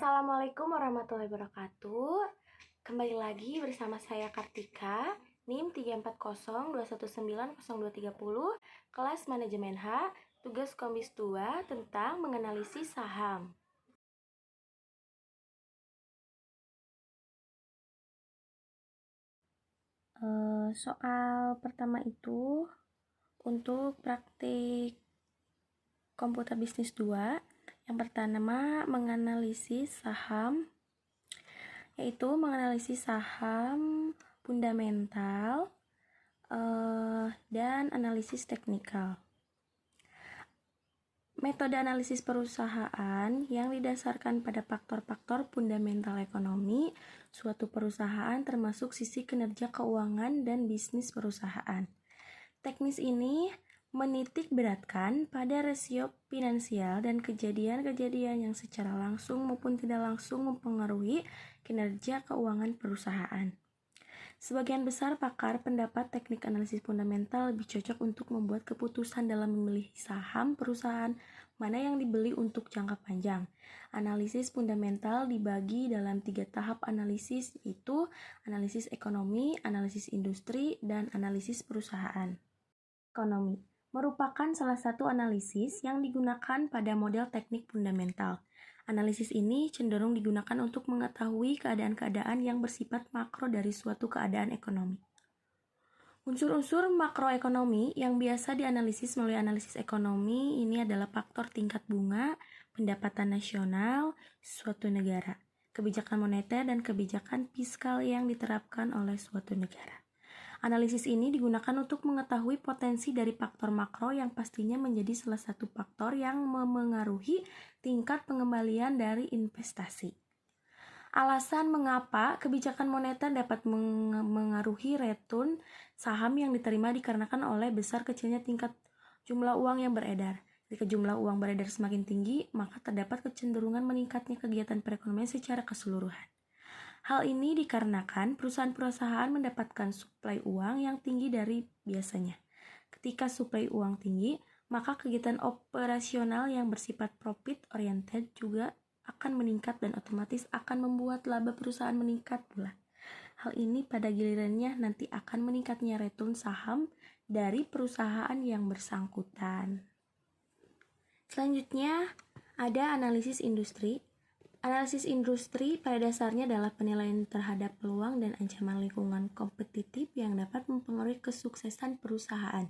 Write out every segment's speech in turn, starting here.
Assalamualaikum warahmatullahi wabarakatuh. Kembali lagi bersama saya Kartika, NIM 34021900230, kelas Manajemen H, tugas Komis 2 tentang menganalisis saham. Soal pertama itu untuk praktik komputer bisnis 2. Yang pertama menganalisis saham, yaitu menganalisis saham fundamental dan analisis teknikal. Metode analisis perusahaan yang didasarkan pada faktor-faktor fundamental ekonomi suatu perusahaan termasuk sisi kinerja keuangan dan bisnis perusahaan. Teknis ini menitik beratkan pada rasio finansial dan kejadian-kejadian yang secara langsung maupun tidak langsung mempengaruhi kinerja keuangan perusahaan. Sebagian besar pakar pendapat teknik analisis fundamental lebih cocok untuk membuat keputusan dalam memilih saham perusahaan mana yang dibeli untuk jangka panjang. Analisis fundamental dibagi dalam 3 tahap analisis, yaitu analisis ekonomi, analisis industri, dan analisis perusahaan. Ekonomi merupakan salah satu analisis yang digunakan pada model teknik fundamental. Analisis ini cenderung digunakan untuk mengetahui keadaan-keadaan yang bersifat makro dari suatu keadaan ekonomi. Unsur-unsur makroekonomi yang biasa dianalisis melalui analisis ekonomi ini adalah faktor tingkat bunga, pendapatan nasional suatu negara, kebijakan moneter, dan kebijakan fiskal yang diterapkan oleh suatu negara. Analisis ini digunakan untuk mengetahui potensi dari faktor makro yang pastinya menjadi salah satu faktor yang memengaruhi tingkat pengembalian dari investasi. Alasan mengapa kebijakan moneter dapat mengaruhi return saham yang diterima dikarenakan oleh besar kecilnya tingkat jumlah uang yang beredar. Jika jumlah uang beredar semakin tinggi, maka terdapat kecenderungan meningkatnya kegiatan perekonomian secara keseluruhan. Hal ini dikarenakan perusahaan-perusahaan mendapatkan suplai uang yang tinggi dari biasanya. Ketika suplai uang tinggi, maka kegiatan operasional yang bersifat profit oriented juga akan meningkat dan otomatis akan membuat laba perusahaan meningkat pula. Hal ini pada gilirannya nanti akan meningkatnya return saham dari perusahaan yang bersangkutan. Selanjutnya ada analisis industri. Analisis industri pada dasarnya adalah penilaian terhadap peluang dan ancaman lingkungan kompetitif yang dapat mempengaruhi kesuksesan perusahaan.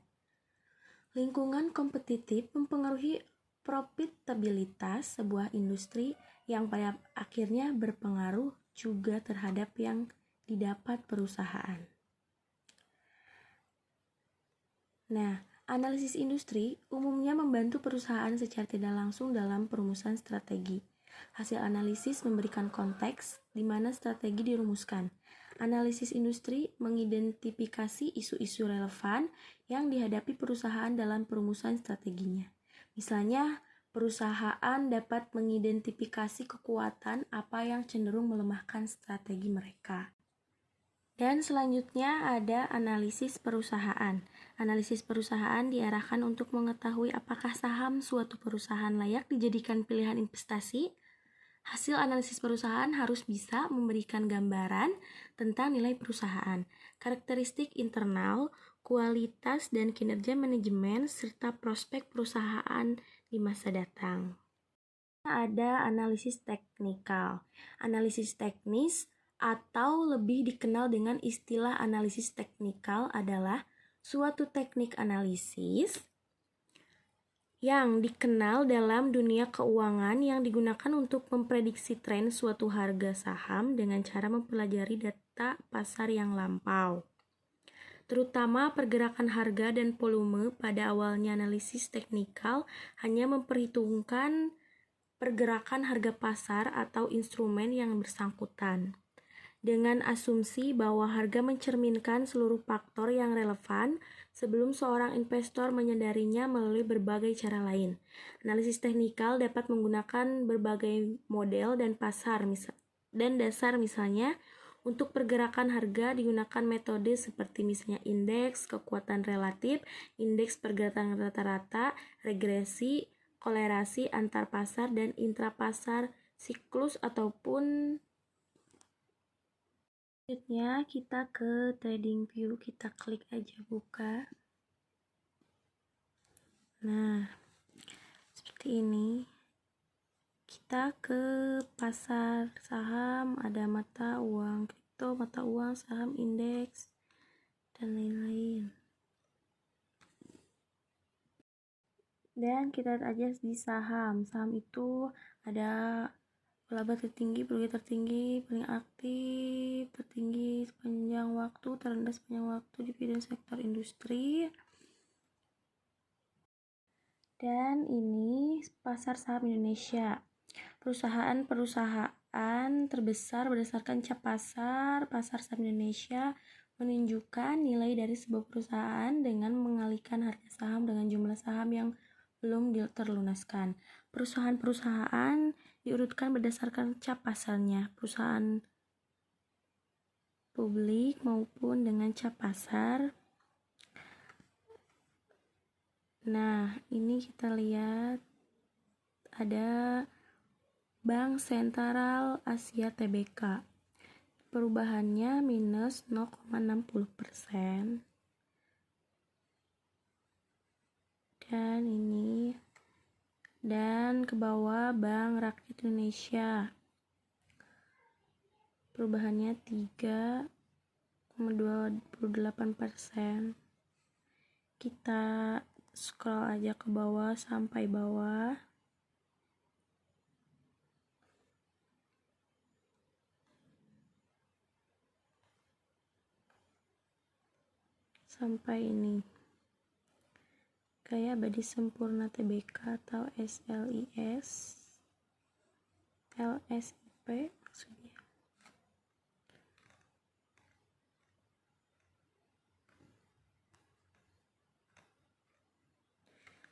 Lingkungan kompetitif mempengaruhi profitabilitas sebuah industri yang pada akhirnya berpengaruh juga terhadap yang didapat perusahaan. Nah, analisis industri umumnya membantu perusahaan secara tidak langsung dalam perumusan strategi. Hasil analisis memberikan konteks di mana strategi dirumuskan. Analisis industri mengidentifikasi isu-isu relevan yang dihadapi perusahaan dalam perumusan strateginya. Misalnya, perusahaan dapat mengidentifikasi kekuatan apa yang cenderung melemahkan strategi mereka. Dan selanjutnya ada analisis perusahaan. Analisis perusahaan diarahkan untuk mengetahui apakah saham suatu perusahaan layak dijadikan pilihan investasi. Hasil analisis perusahaan harus bisa memberikan gambaran tentang nilai perusahaan, karakteristik internal, kualitas dan kinerja manajemen, serta prospek perusahaan di masa datang. Ada analisis teknikal. Analisis teknis atau lebih dikenal dengan istilah analisis teknikal adalah suatu teknik analisis yang dikenal dalam dunia keuangan yang digunakan untuk memprediksi tren suatu harga saham dengan cara mempelajari data pasar yang lampau. Terutama pergerakan harga dan volume. Pada awalnya analisis teknikal hanya memperhitungkan pergerakan harga pasar atau instrumen yang bersangkutan, dengan asumsi bahwa harga mencerminkan seluruh faktor yang relevan sebelum seorang investor menyadarinya melalui berbagai cara lain. Analisis teknikal dapat menggunakan berbagai model dan dasar, misalnya untuk pergerakan harga digunakan metode seperti misalnya indeks kekuatan relatif, indeks pergerakan rata-rata, regresi, kolerasi antar pasar dan intrapasar, siklus ataupun selanjutnya kita ke TradingView, kita klik aja buka. Nah, seperti ini. Kita ke pasar saham, ada mata uang kripto, mata uang, saham, indeks, dan lain-lain. Dan kita lihat aja di saham. Saham itu ada laba tertinggi, perugi tertinggi, paling aktif, tertinggi sepanjang waktu, terendah sepanjang waktu, dividen sektor industri. Dan ini pasar saham Indonesia. Perusahaan terbesar berdasarkan cap pasar saham Indonesia menunjukkan nilai dari sebuah perusahaan dengan mengalihkan harga saham dengan jumlah saham yang belum terlunaskan. Perusahaan-perusahaan diurutkan berdasarkan cap pasarnya, perusahaan publik maupun dengan cap pasar. Nah, ini kita lihat ada Bank Sentral Asia Tbk. Perubahannya minus 0,60%. Dan ini. Dan ke bawah Bank Rakyat Indonesia. Perubahannya 3,28%. Kita scroll aja ke bawah sampai bawah. Sampai ini. Gaya Abadi Sempurna Tbk atau SLIS. LSIP maksudnya.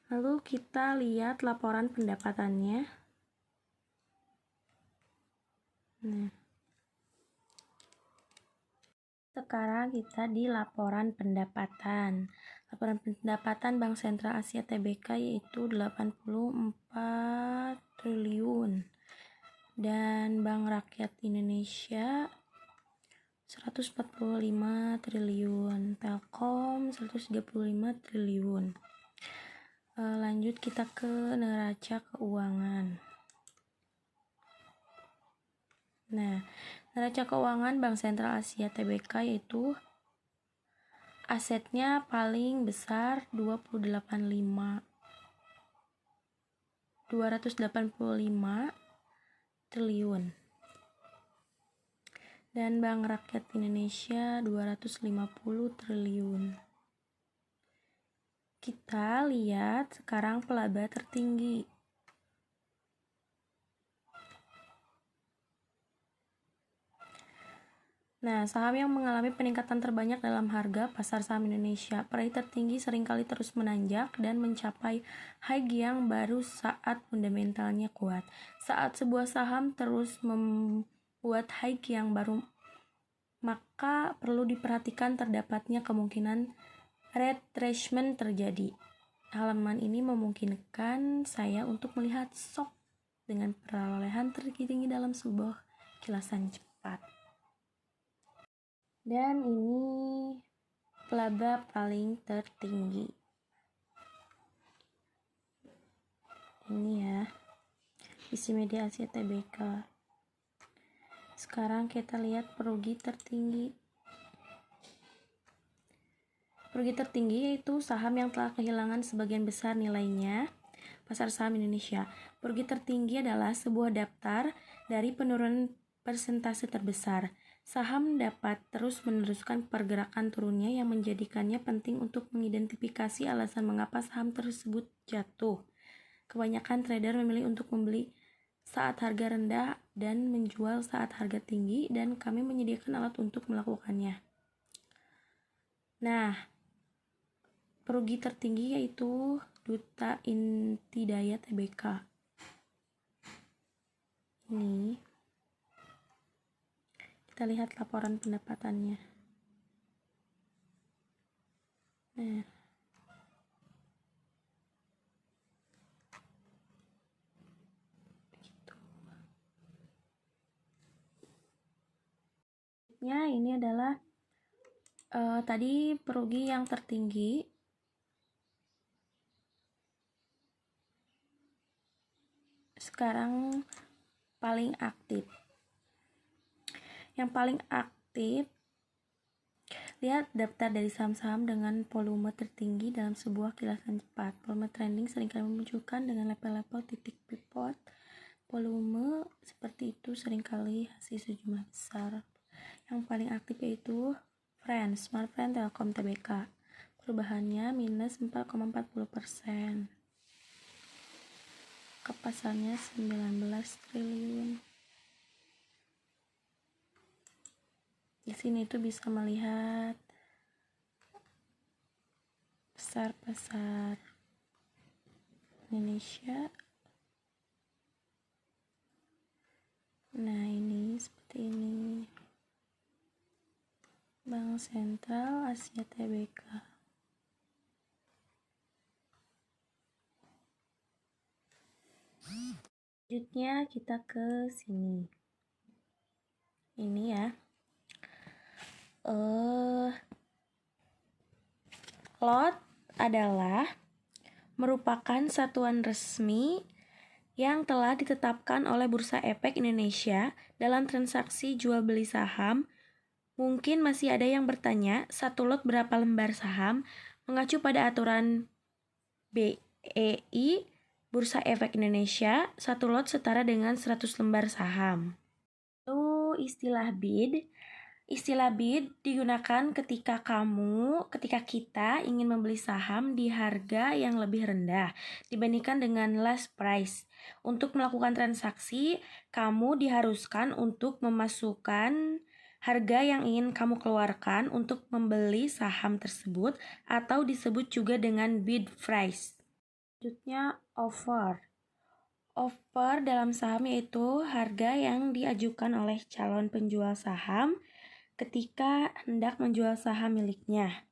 Lalu kita lihat laporan pendapatannya. Nah, sekarang kita di laporan pendapatan. Laporan pendapatan Bank Sentral Asia Tbk yaitu 84 triliun. Dan Bank Rakyat Indonesia 145 triliun. Telkom 135 triliun. Lanjut kita ke neraca keuangan. Nah, neraca keuangan Bank Sentral Asia Tbk yaitu asetnya paling besar 285 triliun. Dan Bank Rakyat Indonesia 250 triliun. Kita lihat sekarang pelaba tertinggi. Nah, saham yang mengalami peningkatan terbanyak dalam harga pasar saham Indonesia. Peraih tertinggi seringkali terus menanjak dan mencapai high yang baru saat fundamentalnya kuat. Saat sebuah saham terus membuat high yang baru, maka perlu diperhatikan terdapatnya kemungkinan retracement terjadi. Halaman ini memungkinkan saya untuk melihat SOK dengan perolehan tertinggi dalam sebuah kilasan cepat. Dan ini pelaba paling tertinggi. Ini ya, isi media Asia Tbk. Sekarang kita lihat perugi tertinggi. Perugi tertinggi yaitu saham yang telah kehilangan sebagian besar nilainya. Pasar saham Indonesia. Perugi tertinggi adalah sebuah daftar dari penurunan persentase terbesar. Saham dapat terus meneruskan pergerakan turunnya yang menjadikannya penting untuk mengidentifikasi alasan mengapa saham tersebut jatuh. Kebanyakan trader memilih untuk membeli saat harga rendah dan menjual saat harga tinggi, dan kami menyediakan alat untuk melakukannya. Nah, perugi tertinggi yaitu Duta Inti Daya Tbk. Ini kita lihat laporan pendapatannya. Nah, begitu. Selanjutnya ini adalah tadi perugi yang tertinggi. Sekarang paling aktif. Yang paling aktif, lihat daftar dari saham-saham dengan volume tertinggi dalam sebuah kilasan cepat. Volume trending seringkali memunculkan dengan level-level titik pivot. Volume seperti itu seringkali hasil sejumlah besar. Yang paling aktif yaitu Smartfren Telkom Tbk. Perubahannya minus 4,40%. Pasarnya 19 triliun. Di sini tuh bisa melihat besar pasar Indonesia. Nah, ini seperti ini. Bank Sentral Asia Tbk. Selanjutnya kita ke sini. Ini ya. Lot adalah merupakan satuan resmi yang telah ditetapkan oleh Bursa Efek Indonesia dalam transaksi jual beli saham. Mungkin masih ada yang bertanya, satu lot berapa lembar saham? Mengacu pada aturan BEI Bursa Efek Indonesia, satu lot setara dengan 100 lembar saham. Itu istilah bid. Istilah bid digunakan ketika kita ingin membeli saham di harga yang lebih rendah dibandingkan dengan last price. Untuk melakukan transaksi, kamu diharuskan untuk memasukkan harga yang ingin kamu keluarkan untuk membeli saham tersebut atau disebut juga dengan bid price. Selanjutnya offer. Offer dalam saham yaitu harga yang diajukan oleh calon penjual saham ketika hendak menjual saham miliknya.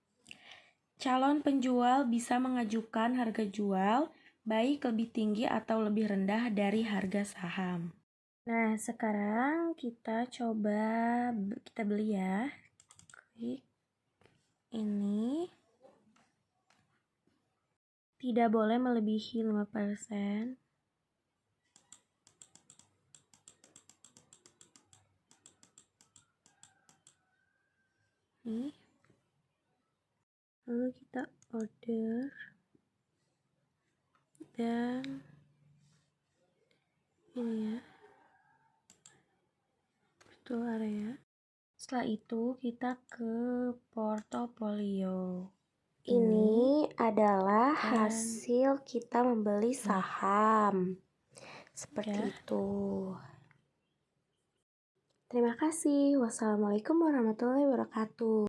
Calon penjual bisa mengajukan harga jual baik lebih tinggi atau lebih rendah dari harga saham. Nah, sekarang kita beli ya. Klik ini. Tidak boleh melebihi 5%. Nih. Lalu kita order. Dan ini ya. Itu area. Setelah itu kita ke portofolio. Ini adalah hasil kita membeli saham. Seperti itu. Terima kasih. Wassalamualaikum warahmatullahi wabarakatuh.